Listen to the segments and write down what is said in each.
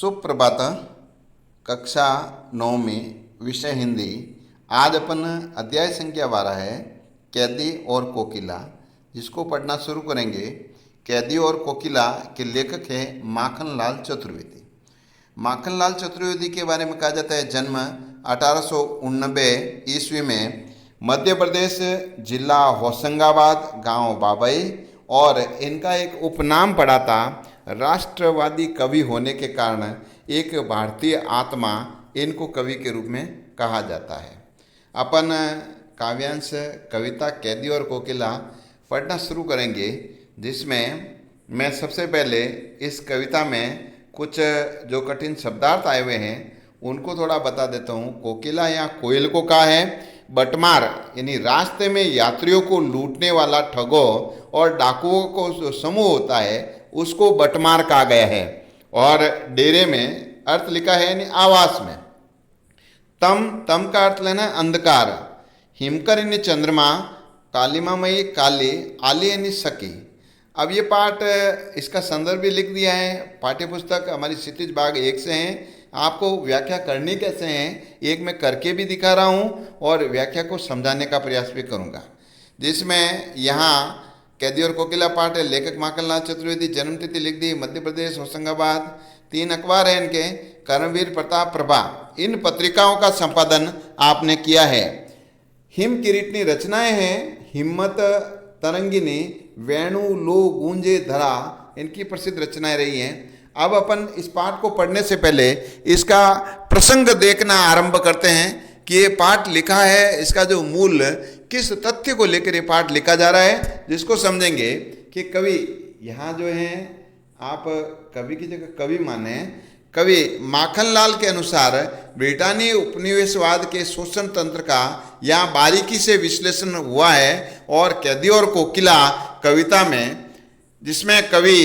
सुप्रभात। कक्षा 9 में विषय हिंदी। आज अपन अध्याय संख्या 12 है कैदी और कोकिला, जिसको पढ़ना शुरू करेंगे। कैदी और कोकिला के लेखक हैं माखनलाल चतुर्वेदी। माखनलाल चतुर्वेदी के बारे में कहा जाता है जन्म 1889 ईस्वी में मध्य प्रदेश, जिला होशंगाबाद, गांव बाबई, और इनका एक उपनाम पड़ा था। राष्ट्रवादी कवि होने के कारण एक भारतीय आत्मा इनको कवि के रूप में कहा जाता है। अपन काव्यांश कविता कैदी और कोकिला पढ़ना शुरू करेंगे, जिसमें मैं सबसे पहले इस कविता में कुछ जो कठिन शब्दार्थ आए हुए हैं उनको थोड़ा बता देता हूँ। कोकिला या कोयल को कहा है बटमार, यानी रास्ते में यात्रियों को लूटने वाला ठगों और डाकुओं को जो समूह होता है उसको बटमार कहा गया है। और डेरे में अर्थ लिखा है यानी आवास में। तम का अर्थ लेना अंधकार। हिमकर यानी चंद्रमा, कालिमामयी काली, आली यानी सकी। अब ये पाठ इसका संदर्भ भी लिख दिया है। पाठ्य पुस्तक हमारी क्षितिज भाग 1 से हैं। आपको व्याख्या करनी कैसे हैं एक मैं करके भी दिखा रहा हूँ और व्याख्या को समझाने का प्रयास भी करूँगा। जिसमें यहाँ कैदी और कोकिला पाठ है। लेखक माखनलाल चतुर्वेदी, जन्म तिथि लिख दी मध्य प्रदेश होशंगाबाद। 3 अखबार है इनके, कर्मवीर, प्रताप, प्रभा। इन पत्रिकाओं का संपादन आपने किया है। हिम किरीटनी रचनाएं हैं हिम्मत, तरंगिनी, वेणु, लो, गूंजे, धरा, इनकी प्रसिद्ध रचनाएं रही हैं। अब अपन इस पाठ को पढ़ने से पहले इसका प्रसंग देखना आरंभ करते हैं कि ये पाठ लिखा है, इसका जो मूल किस तथ्य को लेकर ये पाठ लिखा जा रहा है, जिसको समझेंगे कि कवि यहाँ जो हैं, आप कवि की जगह कवि माने। कवि माखनलाल के अनुसार ब्रिटानी उपनिवेशवाद के शोषण तंत्र का यहाँ बारीकी से विश्लेषण हुआ है। और कैदी और कोकिला कविता में, जिसमें कवि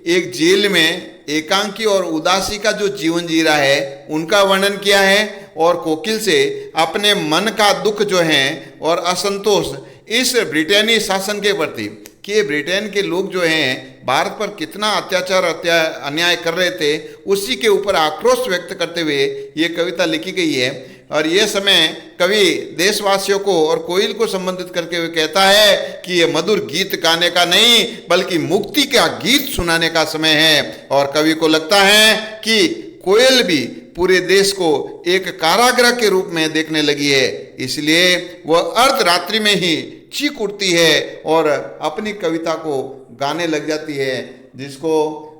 एक जेल में एकांकी और उदासी का जो जीवन जी रहा है उनका वर्णन किया है, और कोकिल से अपने मन का दुख जो है और असंतोष इस ब्रिटेनी शासन के प्रति, कि ब्रिटेन के लोग जो हैं भारत पर कितना अत्याचार अन्याय कर रहे थे, उसी के ऊपर आक्रोश व्यक्त करते हुए ये कविता लिखी गई है। और ये समय कवि देशवासियों को और कोयल को संबंधित करके हुए कहता है कि ये मधुर गीत गाने का नहीं बल्कि मुक्ति का गीत सुनाने का समय है। और कवि को लगता है कि कोयल भी पूरे देश को एक कारागृह के रूप में देखने लगी है, इसलिए वह अर्धरात्रि में ही चीख उठती है और अपनी कविता को गाने लग जाती है, जिसको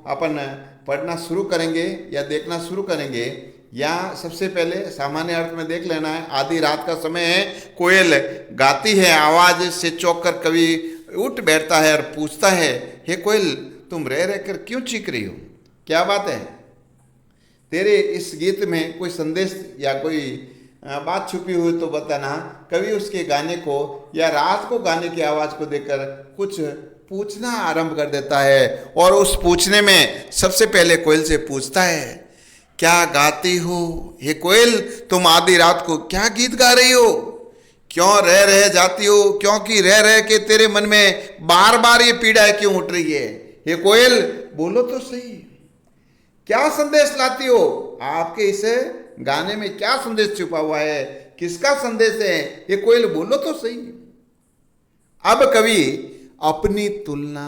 अपन पढ़ना शुरू करेंगे या देखना शुरू करेंगे। यहाँ सबसे पहले सामान्य अर्थ में देख लेना है। आधी रात का समय है, कोयल गाती है, आवाज से चौंक कर कवि उठ बैठता है और पूछता है, हे कोयल, तुम रह रहकर क्यों चीख रही हो? क्या बात है? तेरे इस गीत में कोई संदेश या कोई बात छुपी हुई तो बताना। कवि उसके गाने को या रात को गाने की आवाज़ को देखकर कुछ पूछना आरंभ कर देता है। और उस पूछने में सबसे पहले कोयल से पूछता है, क्या गाती हो हे कोयल? तुम आधी रात को क्या गीत गा रही हो? क्यों रह रह जाती हो? क्योंकि रह रह के तेरे मन में बार बार ये पीड़ाएं क्यों उठ रही है? हे कोयल, बोलो तो सही, क्या संदेश लाती हो? आपके इस गाने में क्या संदेश छुपा हुआ है? किसका संदेश है? ये कोयल, बोलो तो सही। अब कवि अपनी तुलना,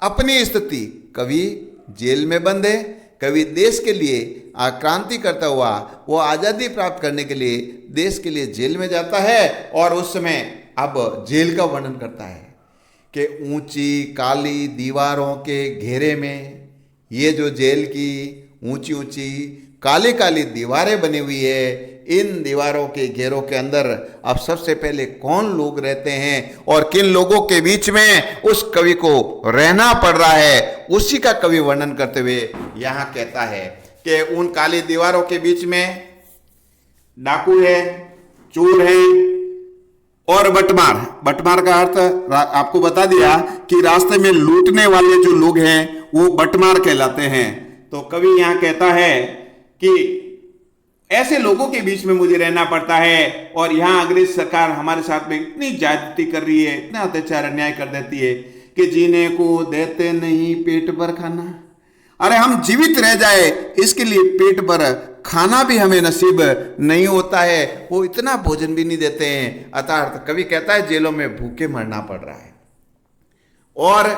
अपनी स्थिति, कवि जेल में बंद है, कवि देश के लिए क्रांति करता हुआ वो आज़ादी प्राप्त करने के लिए देश के लिए जेल में जाता है। और उस समय अब जेल का वर्णन करता है कि ऊंची काली दीवारों के घेरे में, ये जो जेल की ऊंची ऊंची काली काली दीवारें बनी हुई है, इन दीवारों के घेरों के अंदर अब सबसे पहले कौन लोग रहते हैं और किन लोगों के बीच में उस कवि को रहना पड़ रहा है, उसी का कवि वर्णन करते हुए यहाँ कहता है कि उन काली दीवारों के बीच में डाकू है, चोर है और बटमार। बटमार का अर्थ आपको बता दिया कि रास्ते में लूटने वाले जो लोग हैं वो बटमार कहलाते हैं। तो कवि यहाँ कहता है कि ऐसे लोगों के बीच में मुझे रहना पड़ता है, और यहाँ अंग्रेज सरकार हमारे साथ में इतनी ज्यादती कर रही है, इतना अत्याचार अन्याय कर देती है कि जीने को देते नहीं पेट भर खाना, अरे हम जीवित रह जाए इसके लिए पेट भर खाना भी हमें नसीब नहीं होता है, वो इतना भोजन भी नहीं देते हैं। अर्थात कवि कहता है जेलों में भूखे मरना पड़ रहा है और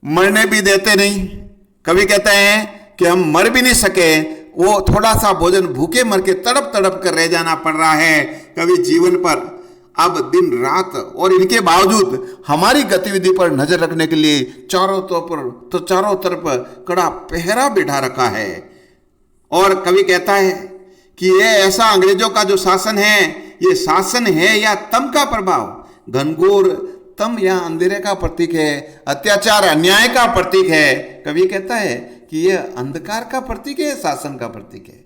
मरने भी देते नहीं। कवि कहते हैं कि हम मर भी नहीं सके, वो थोड़ा सा भोजन भूखे मर के तड़प तड़प कर रह जाना पड़ रहा है कवि जीवन पर अब दिन रात। और इनके बावजूद हमारी गतिविधि पर नजर रखने के लिए चारों तरफ कड़ा पहरा बिठा रखा है। और कवि कहता है कि ये ऐसा अंग्रेजों का जो शासन है, ये शासन है या तम का प्रभाव। घनघोर तम या अंधेरे का प्रतीक है, अत्याचार अन्याय का प्रतीक है। कवि कहता है कि यह अंधकार का प्रतीक है, शासन का प्रतीक है।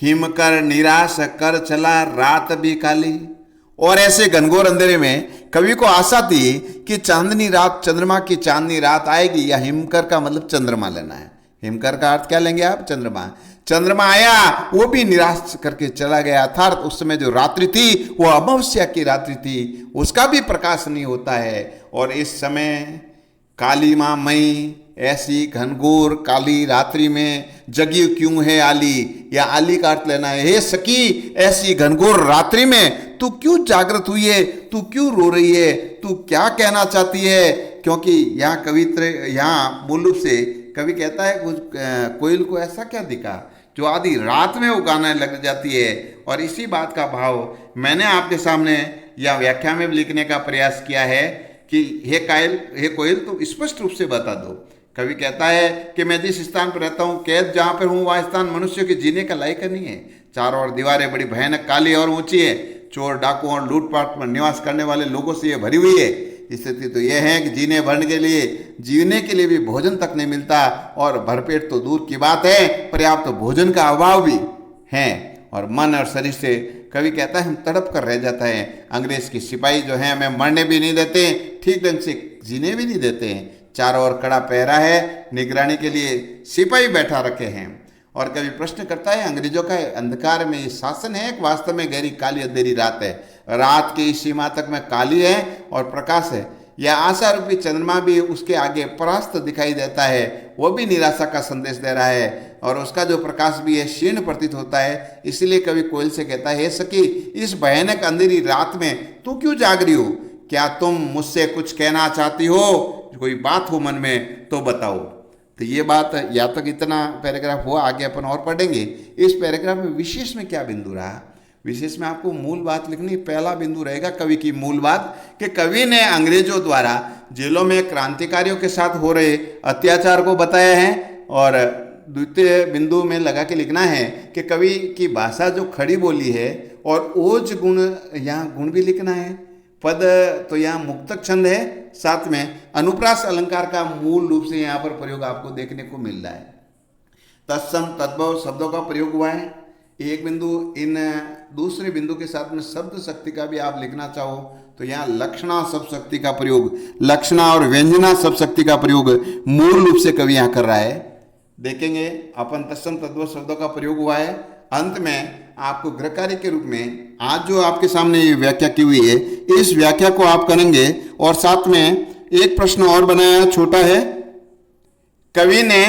हिम कर निराश कर चला रात भी काली। और ऐसे घनघोर अंधेरे में कवि को आशा थी कि चांदनी रात, चंद्रमा की चांदनी रात आएगी। या हिमकर का मतलब चंद्रमा लेना है। हिमकर का अर्थ क्या लेंगे आप? चंद्रमा। चंद्रमा आया, वो भी निराश करके चला गया। अर्थात उस समय जो रात्रि थी वो अमावस्या की रात्रि थी, उसका भी प्रकाश नहीं होता है। और इस समय काली माँ मई ऐसी घनघोर काली रात्रि में जगी क्यों है आली, या आली का अर्थ लेना है, हे सखी ऐसी घनघोर रात्रि में तू क्यों जागृत हुई है, तू क्यों रो रही है, तू क्या कहना चाहती है। क्योंकि यहाँ यहाँ मूल रूप से कवि कहता है कोयल को ऐसा क्या दिखा जो आधी रात में वो गाना लग जाती है। और इसी बात का भाव मैंने आपके सामने या व्याख्या में लिखने का प्रयास किया है कि हे कोयल तुम स्पष्ट रूप से बता दो। कवि कहता है कि मैं जिस स्थान पर रहता हूँ, कैद जहाँ पर हूँ, वह स्थान मनुष्य के जीने का लायक नहीं है। चारों ओर दीवारें बड़ी भयानक काली और ऊंची है। चोर डाकू और लूटपाट पर निवास करने वाले लोगों से ये भरी हुई है। स्थिति तो यह है कि जीने के लिए भी भोजन तक नहीं मिलता, और भरपेट तो दूर की बात है, पर्याप्त तो भोजन का अभाव भी है। और मन और शरीर से कवि कहता है हम तड़प कर रह जाता है। अंग्रेज की सिपाही जो है हमें मरने भी नहीं देते, ठीक ढंग से जीने भी नहीं देते हैं। चारों ओर कड़ा पहरा है, निगरानी के लिए सिपाही बैठा रखे हैं। और कभी प्रश्न करता है अंग्रेजों का अंधकार में ये शासन है, वास्तव में गहरी काली अंधेरी रात है। रात की इस सीमा तक में काली है और प्रकाश है। यह आशा रूपी चंद्रमा भी उसके आगे परास्त दिखाई देता है, वो भी निराशा का संदेश दे रहा है। और उसका जो प्रकाश भी है क्षीण प्रतीत होता है। इसलिए कवि कोयल से कहता है, हे सखी इस भयानक अंधेरी रात में तू क्यों जाग रही हो? क्या तुम मुझसे कुछ कहना चाहती हो? कोई बात हो मन में तो बताओ। तो ये बात या तक इतना पैराग्राफ हुआ, आगे अपन और पढ़ेंगे। इस पैराग्राफ में विशेष में क्या बिंदु रहा, विशेष में आपको मूल बात लिखनी। पहला बिंदु रहेगा कवि की मूल बात कि कवि ने अंग्रेजों द्वारा जेलों में क्रांतिकारियों के साथ हो रहे अत्याचार को बताया है। और द्वितीय बिंदु में लगा के लिखना है कि कवि की भाषा जो खड़ी बोली है और ओज गुण, यहाँ गुण भी लिखना है। पद तो यहाँ मुक्तक छंद है, साथ में अनुप्रास अलंकार का मूल रूप से यहाँ पर प्रयोग आपको देखने को मिल रहा है। तत्सम तद्भव शब्दों का प्रयोग हुआ है एक बिंदु। इन दूसरे बिंदु के साथ में शब्द शक्ति का भी आप लिखना चाहो तो यहाँ लक्षणा शब्द शक्ति का प्रयोग, लक्षणा और व्यंजना शब्द शक्ति का प्रयोग मूल रूप से कवि यहाँ कर रहा है। देखेंगे अपन तत्सम तद्भव शब्दों का प्रयोग हुआ है। अंत में आपको गृहकार्य के रूप में आज जो आपके सामने ये व्याख्या की हुई है, इस व्याख्या को आप करेंगे। और साथ में एक प्रश्न और बनाया छोटा है, कवि ने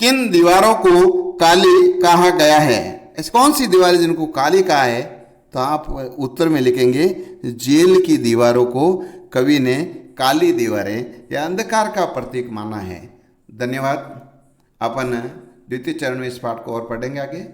किन दीवारों को काली कहा गया है? ऐसी कौन सी दीवारें जिनको काली कहा है? तो आप उत्तर में लिखेंगे जेल की दीवारों को कवि ने काली दीवारें या अंधकार का प्रतीक माना है। धन्यवाद। अपन द्वितीय चरण में इस पाठ को और पढ़ेंगे आगे।